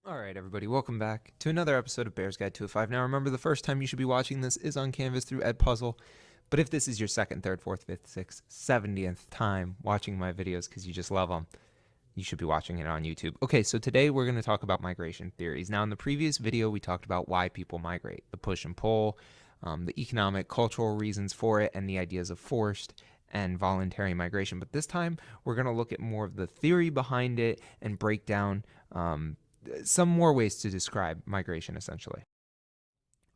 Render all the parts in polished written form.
All right, everybody, welcome back to another episode of Bear's Guide to a 5. Now, remember, the first time you should be watching this is on Canvas through Edpuzzle, but if this is your second, third, fourth, fifth, sixth, 70th time watching my videos because you just love them, you should be watching it on YouTube. Okay, so today we're going to talk about migration theories. Now, in the previous video, we talked about why people migrate, the push and pull, the economic, cultural reasons for it, and the ideas of forced and voluntary migration. But this time, we're going to look at more of the theory behind it and break down some more ways to describe migration, essentially.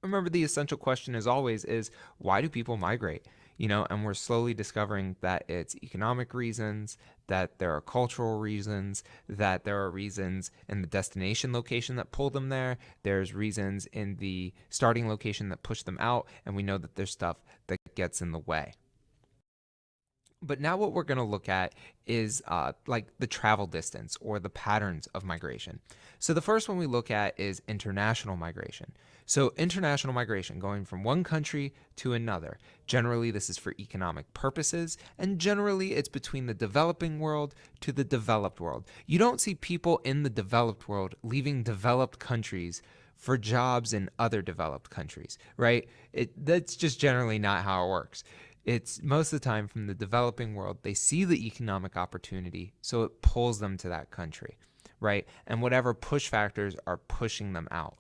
Remember, the essential question, as always, is why do people migrate? And we're slowly discovering that it's economic reasons, that there are cultural reasons, that there are reasons in the destination location that pull them there. There's reasons in the starting location that push them out, and we know that there's stuff that gets in the way. But now what we're going to look at is like the travel distance or the patterns of migration. So the first one we look at is international migration. So international migration, going from one country to another. Generally, this is for economic purposes, and generally it's between the developing world to the developed world. You don't see people in the developed world leaving developed countries for jobs in other developed countries, right? That's just generally not how it works. It's most of the time from the developing world, they see the economic opportunity, so it pulls them to that country, right? And whatever push factors are pushing them out.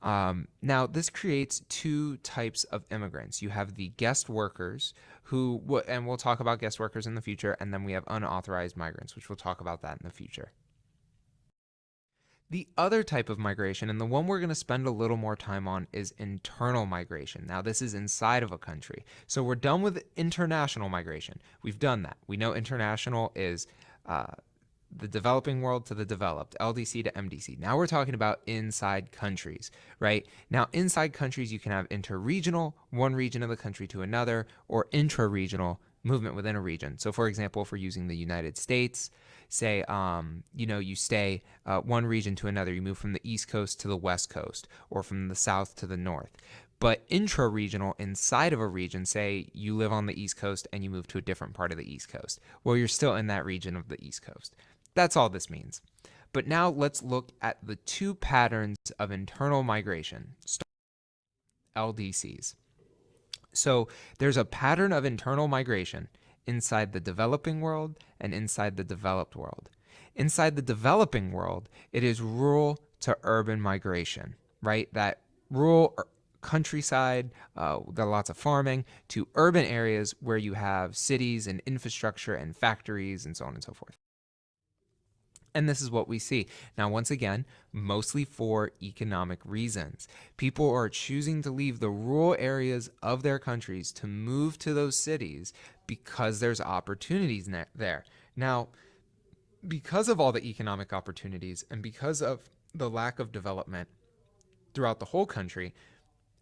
Now, this creates two types of immigrants. You have the guest workers and we'll talk about guest workers in the future, and then we have unauthorized migrants, which we'll talk about that in the future. The other type of migration, and the one we're going to spend a little more time on, is internal migration. Now, this is inside of a country. So we're done with international migration. We've done that. We know international is the developing world to the developed, LDC to MDC. Now we're talking about inside countries, right? Now, inside countries, you can have interregional, one region of the country to another, or intra-regional, movement within a region. So, for example, if we're using the United States, say, you stay one region to another. You move from the East Coast to the West Coast, or from the South to the North. But intra-regional, inside of a region, say you live on the East Coast and you move to a different part of the East Coast. Well, you're still in that region of the East Coast. That's all this means. But now let's look at the two patterns of internal migration, LDCs. So there's a pattern of internal migration inside the developing world and inside the developed world. Inside the developing world, it is rural to urban migration, right? That rural countryside, there are lots of farming, to urban areas where you have cities and infrastructure and factories and so on and so forth. And this is what we see. Now, once again, mostly for economic reasons. People are choosing to leave the rural areas of their countries to move to those cities because there's opportunities there. Now, because of all the economic opportunities and because of the lack of development throughout the whole country,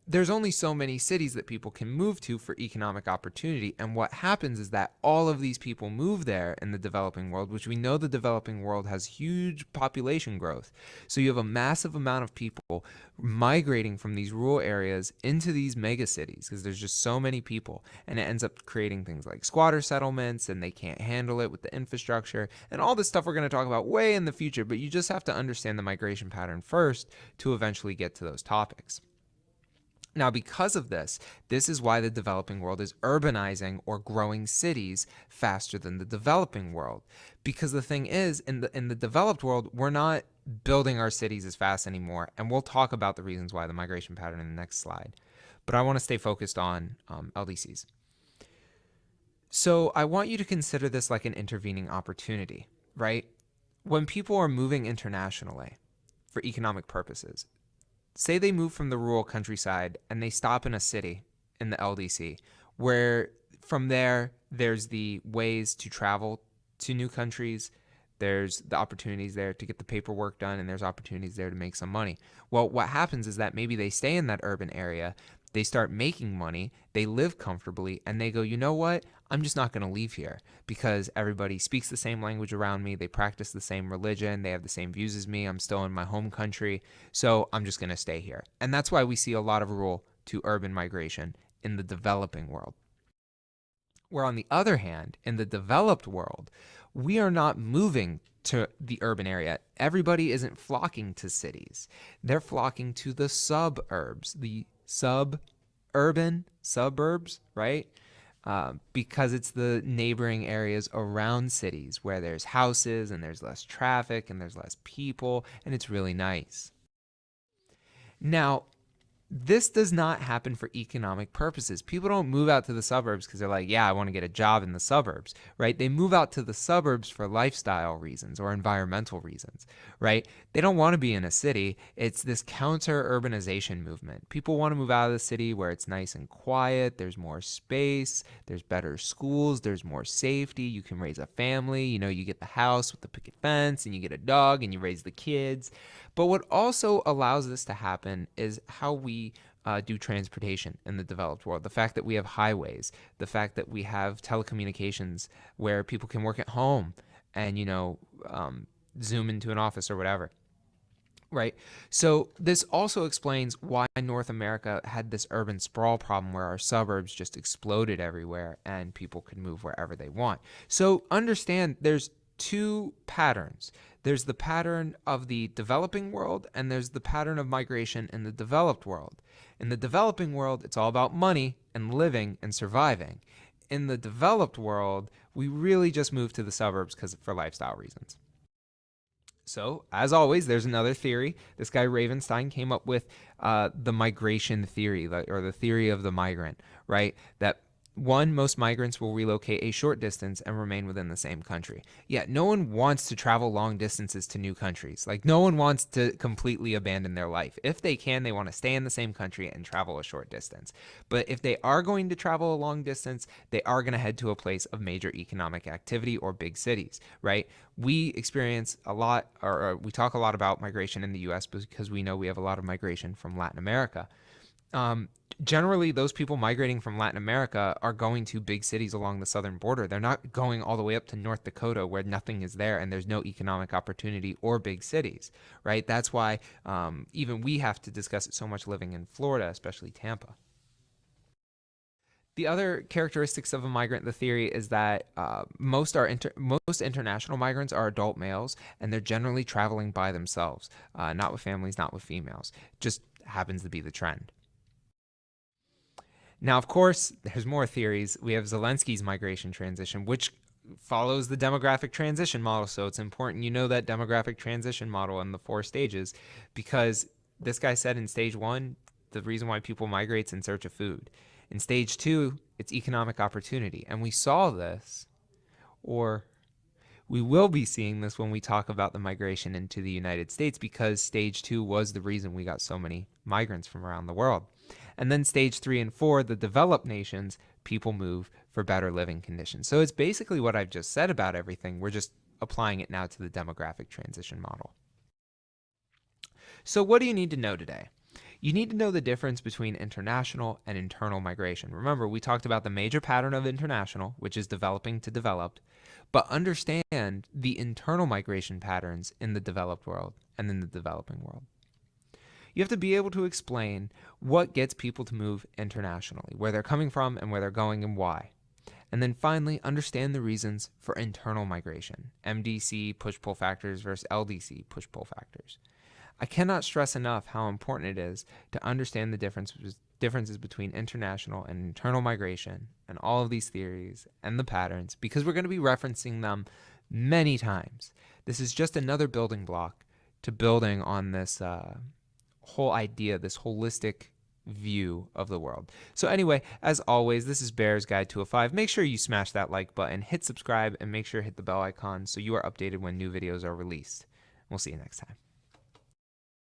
there's only so many cities that people can move to for economic opportunity. And what happens is that all of these people move there in the developing world, which we know the developing world has huge population growth. So you have a massive amount of people migrating from these rural areas into these mega cities because there's just so many people. And it ends up creating things like squatter settlements, and they can't handle it with the infrastructure and all this stuff we're going to talk about way in the future. But you just have to understand the migration pattern first to eventually get to those topics. Now, because of this is why the developing world is urbanizing or growing cities faster than the developing world. Because the thing is, in the developed world, we're not building our cities as fast anymore. And we'll talk about the reasons why, the migration pattern, in the next slide. But I want to stay focused on LDCs. So I want you to consider this like an intervening opportunity, right? When people are moving internationally for economic purposes, say they move from the rural countryside and they stop in a city in the LDC, where from there's the ways to travel to new countries, there's the opportunities there to get the paperwork done, and there's opportunities there to make some money. Well, what happens is that maybe they stay in that urban area, they start making money, they live comfortably, and they go, you know what? I'm just not going to leave here because everybody speaks the same language around me. They practice the same religion. They have the same views as me. I'm still in my home country. So I'm just going to stay here. And that's why we see a lot of rural to urban migration in the developing world. Where on the other hand, in the developed world, we are not moving to the urban area. Everybody isn't flocking to cities. They're flocking to the suburbs, the suburban suburbs, right? Because it's the neighboring areas around cities where there's houses and there's less traffic and there's less people, and it's really nice. Now, this does not happen for economic purposes. People don't move out to the suburbs because they're like, yeah, I want to get a job in the suburbs, right? They move out to the suburbs for lifestyle reasons or environmental reasons, right? They don't want to be in a city. It's this counter urbanization movement. People want to move out of the city where it's nice and quiet, there's more space, there's better schools, there's more safety, you can raise a family, you get the house with the picket fence and you get a dog and you raise the kids. But what also allows this to happen is how we do transportation in the developed world. The fact that we have highways, the fact that we have telecommunications where people can work at home and, Zoom into an office or whatever. Right. So this also explains why North America had this urban sprawl problem where our suburbs just exploded everywhere and people could move wherever they want. So understand there's two patterns. There's the pattern of the developing world and there's the pattern of migration in the developed world. In the developing world, it's all about money and living and surviving. In the developed world, we really just move to the suburbs for lifestyle reasons. So, as always, there's another theory. This guy Ravenstein came up with the migration theory, or the theory of the migrant, right? That most migrants will relocate a short distance and remain within the same country. Yeah, no one wants to travel long distances to new countries. Like, no one wants to completely abandon their life. If they can, they want to stay in the same country and travel a short distance. But if they are going to travel a long distance, they are going to head to a place of major economic activity or big cities, right? We experience a lot, or we talk a lot about migration in the US because we know we have a lot of migration from Latin America. Generally, those people migrating from Latin America are going to big cities along the southern border. They're not going all the way up to North Dakota where nothing is there and there's no economic opportunity or big cities, right? That's why even we have to discuss it so much living in Florida, especially Tampa. The other characteristics of a migrant, the theory is that most international migrants are adult males, and they're generally traveling by themselves, not with families, not with females. Just happens to be the trend. Now, of course, there's more theories. We have Zelensky's migration transition, which follows the demographic transition model. So it's important you know that demographic transition model and the 4 stages, because this guy said in stage 1, the reason why people migrate is in search of food. In stage 2, it's economic opportunity. And we saw this, or we will be seeing this when we talk about the migration into the United States, because stage 2 was the reason we got so many migrants from around the world. And then stage 3 and 4, the developed nations, people move for better living conditions. So it's basically what I've just said about everything. We're just applying it now to the demographic transition model. So what do you need to know today? You need to know the difference between international and internal migration. Remember, we talked about the major pattern of international, which is developing to developed, but understand the internal migration patterns in the developed world and in the developing world. You have to be able to explain what gets people to move internationally, where they're coming from and where they're going and why. And then finally, understand the reasons for internal migration, MDC push-pull factors versus LDC push-pull factors. I cannot stress enough how important it is to understand the differences between international and internal migration and all of these theories and the patterns, because we're going to be referencing them many times. This is just another building block to building on this whole idea, this holistic view of the world. So anyway, as always, this is Bear's Guide to a 5. Make sure you smash that like button, hit subscribe, and make sure to hit the bell icon so you are updated when new videos are released. We'll see you next time.